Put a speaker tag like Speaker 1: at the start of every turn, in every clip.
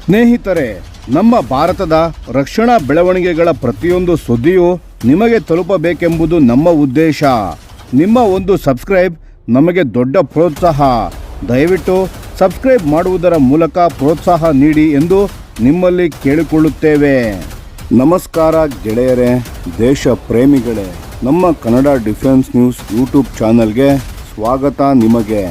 Speaker 1: ಸ್ನೇಹಿತರೆ, ನಮ್ಮ ಭಾರತದ ರಕ್ಷಣಾ ಬೆಳವಣಿಗೆಗಳ ಪ್ರತಿಯೊಂದು ಸುದ್ದಿಯೂ ನಿಮಗೆ ತಲುಪಬೇಕೆಂಬುದು ನಮ್ಮ ಉದ್ದೇಶ. ನಿಮ್ಮ ಒಂದು ಸಬ್ಸ್ಕ್ರೈಬ್ ನಮಗೆ ದೊಡ್ಡ ಪ್ರೋತ್ಸಾಹ. ದಯವಿಟ್ಟು ಸಬ್ಸ್ಕ್ರೈಬ್ ಮಾಡುವುದರ ಮೂಲಕ ಪ್ರೋತ್ಸಾಹ ನೀಡಿ ಎಂದು ನಿಮ್ಮಲ್ಲಿ ಕೇಳಿಕೊಳ್ಳುತ್ತೇವೆ. ನಮಸ್ಕಾರ ಗೆಳೆಯರೇ, ದೇಶ ಪ್ರೇಮಿಗಳೇ, ನಮ್ಮ ಕನ್ನಡ ಡಿಫೆನ್ಸ್ ನ್ಯೂಸ್ ಯೂಟ್ಯೂಬ್ ಚಾನಲ್ಗೆ ಸ್ವಾಗತ ನಿಮಗೆ.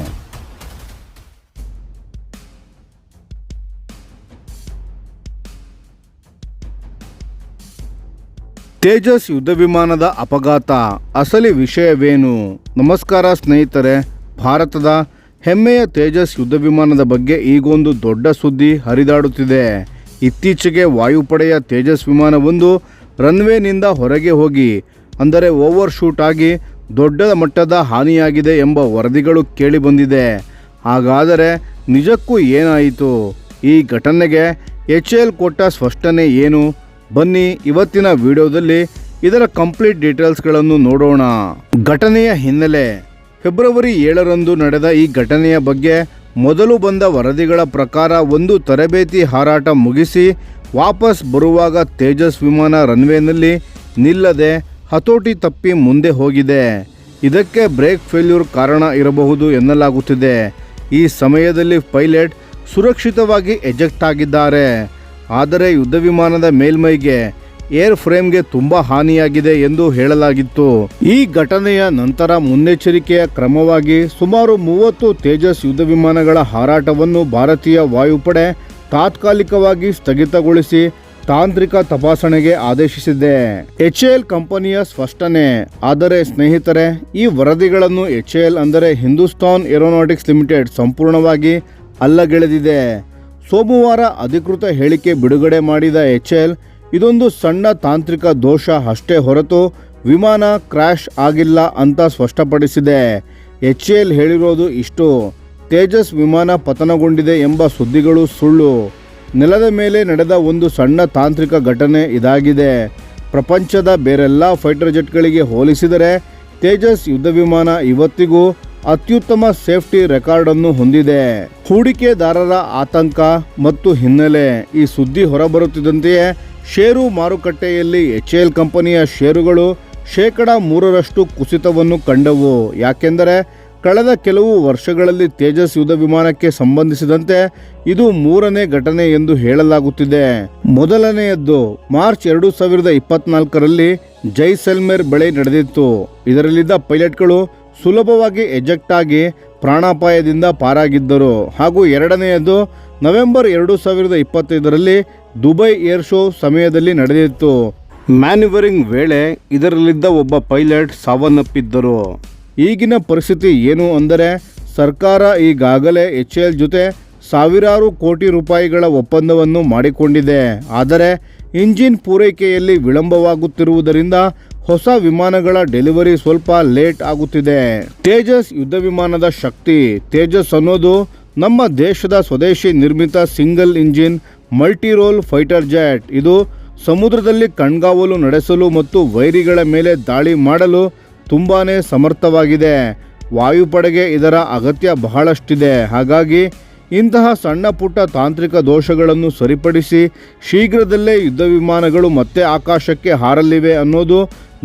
Speaker 1: ತೇಜಸ್ ಯುದ್ಧ ವಿಮಾನದ ಅಪಘಾತ, ಅಸಲಿ ವಿಷಯವೇನು? ನಮಸ್ಕಾರ ಸ್ನೇಹಿತರೆ, ಭಾರತದ ಹೆಮ್ಮೆಯ ತೇಜಸ್ ಯುದ್ಧ ವಿಮಾನದ ಬಗ್ಗೆ ಈಗೊಂದು ದೊಡ್ಡ ಸುದ್ದಿ ಹರಿದಾಡುತ್ತಿದೆ. ಇತ್ತೀಚೆಗೆ ವಾಯುಪಡೆಯ ತೇಜಸ್ ವಿಮಾನವೊಂದು ರನ್ವೇನಿಂದ ಹೊರಗೆ ಹೋಗಿ, ಅಂದರೆ ಓವರ್ ಶೂಟ್ ಆಗಿ ದೊಡ್ಡ ಮಟ್ಟದ ಹಾನಿಯಾಗಿದೆ ಎಂಬ ವರದಿಗಳು ಕೇಳಿಬಂದಿದೆ. ಹಾಗಾದರೆ ನಿಜಕ್ಕೂ ಏನಾಯಿತು? ಈ ಘಟನೆಗೆ HAL ಕೊಟ್ಟ ಸ್ಪಷ್ಟನೆ ಏನು? ಬನ್ನಿ ಇವತ್ತಿನ ವಿಡಿಯೋದಲ್ಲಿ ಇದರ ಕಂಪ್ಲೀಟ್ ಡೀಟೇಲ್ಸ್ಗಳನ್ನು ನೋಡೋಣ. ಘಟನೆಯ ಹಿನ್ನೆಲೆ. ಫೆಬ್ರವರಿ 7ರಂದು ನಡೆದ ಈ ಘಟನೆಯ ಬಗ್ಗೆ ಮೊದಲು ಬಂದ ವರದಿಗಳ ಪ್ರಕಾರ ಒಂದು ತರಬೇತಿ ಹಾರಾಟ ಮುಗಿಸಿ ವಾಪಸ್ ಬರುವಾಗ ತೇಜಸ್ ವಿಮಾನ ರನ್ವೇನಲ್ಲಿ ನಿಲ್ಲದೆ ಹತೋಟಿ ತಪ್ಪಿ ಮುಂದೆ ಹೋಗಿದೆ. ಇದಕ್ಕೆ ಬ್ರೇಕ್ ಫೇಲ್ಯೂರ್ ಕಾರಣ ಇರಬಹುದು ಎನ್ನಲಾಗುತ್ತಿದೆ. ಈ ಸಮಯದಲ್ಲಿ ಪೈಲಟ್ ಸುರಕ್ಷಿತವಾಗಿ ಎಜೆಕ್ಟ್ ಆಗಿದ್ದಾರೆ. ಆದರೆ ಯುದ್ಧ ವಿಮಾನದ ಮೇಲ್ಮೈಗೆ, ಏರ್ ಫ್ರೇಮ್ಗೆ ತುಂಬ ಹಾನಿಯಾಗಿದೆ ಎಂದು ಹೇಳಲಾಗಿತ್ತು. ಈ ಘಟನೆಯ ನಂತರ ಮುನ್ನೆಚ್ಚರಿಕೆಯ ಕ್ರಮವಾಗಿ ಸುಮಾರು 30 ತೇಜಸ್ ಯುದ್ಧ ವಿಮಾನಗಳ ಹಾರಾಟವನ್ನು ಭಾರತೀಯ ವಾಯುಪಡೆ ತಾತ್ಕಾಲಿಕವಾಗಿ ಸ್ಥಗಿತಗೊಳಿಸಿ ತಾಂತ್ರಿಕ ತಪಾಸಣೆಗೆ ಆದೇಶಿಸಿದೆ. HAL ಕಂಪನಿಯ ಸ್ಪಷ್ಟನೆ. ಆದರೆ ಸ್ನೇಹಿತರೆ, ಈ ವರದಿಗಳನ್ನು HAL ಅಂದರೆ ಹಿಂದೂಸ್ತಾನ್ ಏರೋನಾಟಿಕ್ಸ್ ಲಿಮಿಟೆಡ್ ಸಂಪೂರ್ಣವಾಗಿ ಅಲ್ಲಗೆಳೆದಿದೆ. ಸೋಮವಾರ ಅಧಿಕೃತ ಹೇಳಿಕೆ ಬಿಡುಗಡೆ ಮಾಡಿದ HAL, ಇದೊಂದು ಸಣ್ಣ ತಾಂತ್ರಿಕ ದೋಷ ಅಷ್ಟೇ ಹೊರತು ವಿಮಾನ ಕ್ರ್ಯಾಶ್ ಆಗಿಲ್ಲ ಅಂತ ಸ್ಪಷ್ಟಪಡಿಸಿದೆ. HAL ಹೇಳಿರೋದು ಇಷ್ಟು: ತೇಜಸ್ ವಿಮಾನ ಪತನಗೊಂಡಿದೆ ಎಂಬ ಸುದ್ದಿಗಳು ಸುಳ್ಳು. ನೆಲದ ಮೇಲೆ ನಡೆದ ಒಂದು ಸಣ್ಣ ತಾಂತ್ರಿಕ ಘಟನೆ ಇದಾಗಿದೆ. ಪ್ರಪಂಚದ ಬೇರೆಲ್ಲ ಫೈಟರ್ ಜೆಟ್ಗಳಿಗೆ ಹೋಲಿಸಿದರೆ ತೇಜಸ್ ಯುದ್ಧ ವಿಮಾನ ಇವತ್ತಿಗೂ ಅತ್ಯುತ್ತಮ ಸೇಫ್ಟಿ ರೆಕಾರ್ಡನ್ನು ಹೊಂದಿದೆ. ಹೂಡಿಕೆದಾರರ ಆತಂಕ ಮತ್ತು ಹಿನ್ನೆಲೆ. ಈ ಸುದ್ದಿ ಹೊರಬರುತ್ತಿದ್ದಂತೆಯೇ ಷೇರು ಮಾರುಕಟ್ಟೆಯಲ್ಲಿ HAL ಕಂಪನಿಯ ಷೇರುಗಳು 3% ಕುಸಿತವನ್ನು ಕಂಡವು. ಯಾಕೆಂದರೆ ಕಳೆದ ಕೆಲವು ವರ್ಷಗಳಲ್ಲಿ ತೇಜಸ್ ಯುದ್ಧ ವಿಮಾನಕ್ಕೆ ಸಂಬಂಧಿಸಿದಂತೆ ಇದು 3ನೇ ಘಟನೆ ಎಂದು ಹೇಳಲಾಗುತ್ತಿದೆ. ಮೊದಲನೆಯದ್ದು ಮಾರ್ಚ್ 2024ರಲ್ಲಿ ಜೈಸಲ್ಮೇರ್ ಬಳಿ ನಡೆದಿತ್ತು. ಇದರಲ್ಲಿದ್ದ ಪೈಲಟ್ಗಳು ಸುಲಭವಾಗಿ ಎಜೆಕ್ಟ್ ಆಗಿ ಪ್ರಾಣಾಪಾಯದಿಂದ ಪಾರಾಗಿದ್ದರು. ಹಾಗೂ ಎರಡನೆಯದು ನವೆಂಬರ್ 2025ರಲ್ಲಿ ದುಬೈ ಏರ್ ಶೋ ಸಮಯದಲ್ಲಿ ನಡೆದಿತ್ತು. ಮ್ಯಾನ್ಯೂವರಿಂಗ್ ವೇಳೆ ಇದರಲ್ಲಿದ್ದ ಒಬ್ಬ ಪೈಲಟ್ ಸಾವನ್ನಪ್ಪಿದ್ದರು. ಈಗಿನ ಪರಿಸ್ಥಿತಿ ಏನು ಅಂದರೆ, ಸರ್ಕಾರ ಈಗಾಗಲೇ HAL ಜೊತೆ ಸಾವಿರಾರು ಕೋಟಿ ರೂಪಾಯಿಗಳ ಒಪ್ಪಂದವನ್ನು ಮಾಡಿಕೊಂಡಿದೆ. ಆದರೆ ಇಂಜಿನ್ ಪೂರೈಕೆಯಲ್ಲಿ ವಿಳಂಬವಾಗುತ್ತಿರುವುದರಿಂದ ಹೊಸ ವಿಮಾನಗಳ ಡೆಲಿವರಿ ಸ್ವಲ್ಪ ಲೇಟ್ ಆಗುತ್ತಿದೆ. ತೇಜಸ್ ಯುದ್ಧ ವಿಮಾನದ ಶಕ್ತಿ. ತೇಜಸ್ ಅನ್ನೋದು ನಮ್ಮ ದೇಶದ ಸ್ವದೇಶಿ ನಿರ್ಮಿತ single engine multi role fighter jet. ಇದು ಸಮುದ್ರದಲ್ಲಿ ಕಣ್ಗಾವಲು ನಡೆಸಲು ಮತ್ತು ವೈರಿಗಳ ಮೇಲೆ ದಾಳಿ ಮಾಡಲು ತುಂಬಾನೇ ಸಮರ್ಥವಾಗಿದೆ. ವಾಯುಪಡೆಗೆ ಇದರ ಅಗತ್ಯ ಬಹಳಷ್ಟಿದೆ. ಹಾಗಾಗಿ ಇಂತಹ ಸಣ್ಣ ಪುಟ್ಟ ತಾಂತ್ರಿಕ ದೋಷಗಳನ್ನು ಸರಿಪಡಿಸಿ ಶೀಘ್ರದಲ್ಲೇ ಯುದ್ಧ ವಿಮಾನಗಳು ಮತ್ತೆ ಆಕಾಶಕ್ಕೆ ಹಾರಲಿವೆ ಅನ್ನೋದು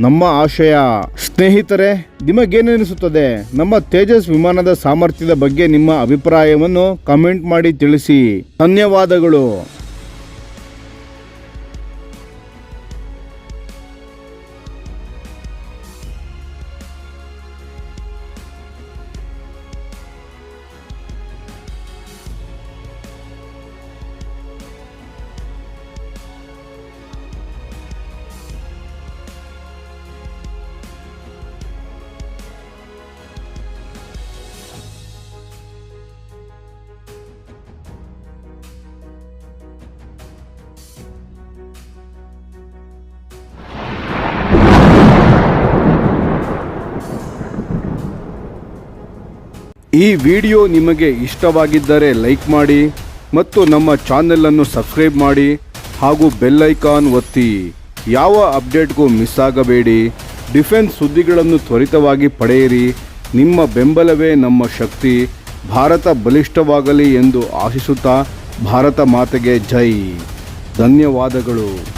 Speaker 1: ನಮ್ಮ ಆಶಯ. ಸ್ನೇಹಿತರೆ, ನಿಮಗೇನೆನಿಸುತ್ತದೆ? ನಮ್ಮ ತೇಜಸ್ ವಿಮಾನದ ಸಾಮರ್ಥ್ಯದ ಬಗ್ಗೆ ನಿಮ್ಮ ಅಭಿಪ್ರಾಯವನ್ನು ಕಮೆಂಟ್ ಮಾಡಿ ತಿಳಿಸಿ. ಧನ್ಯವಾದಗಳು. ಈ ವಿಡಿಯೋ ನಿಮಗೆ ಇಷ್ಟವಾಗಿದ್ದರೆ ಲೈಕ್ ಮಾಡಿ ಮತ್ತು ನಮ್ಮ ಚಾನೆಲನ್ನು ಸಬ್ಸ್ಕ್ರೈಬ್ ಮಾಡಿ ಹಾಗೂ ಬೆಲ್ ಐಕಾನ್ ಒತ್ತಿ. ಯಾವ ಅಪ್ಡೇಟ್ಗೂ ಮಿಸ್ ಆಗಬೇಡಿ. ಡಿಫೆನ್ಸ್ ಸುದ್ದಿಗಳನ್ನು ತ್ವರಿತವಾಗಿ ಪಡೆಯಿರಿ. ನಿಮ್ಮ ಬೆಂಬಲವೇ ನಮ್ಮ ಶಕ್ತಿ. ಭಾರತ ಬಲಿಷ್ಠವಾಗಲಿ ಎಂದು ಆಶಿಸುತ್ತಾ ಭಾರತ ಮಾತೆಗೆ ಜೈ. ಧನ್ಯವಾದಗಳು.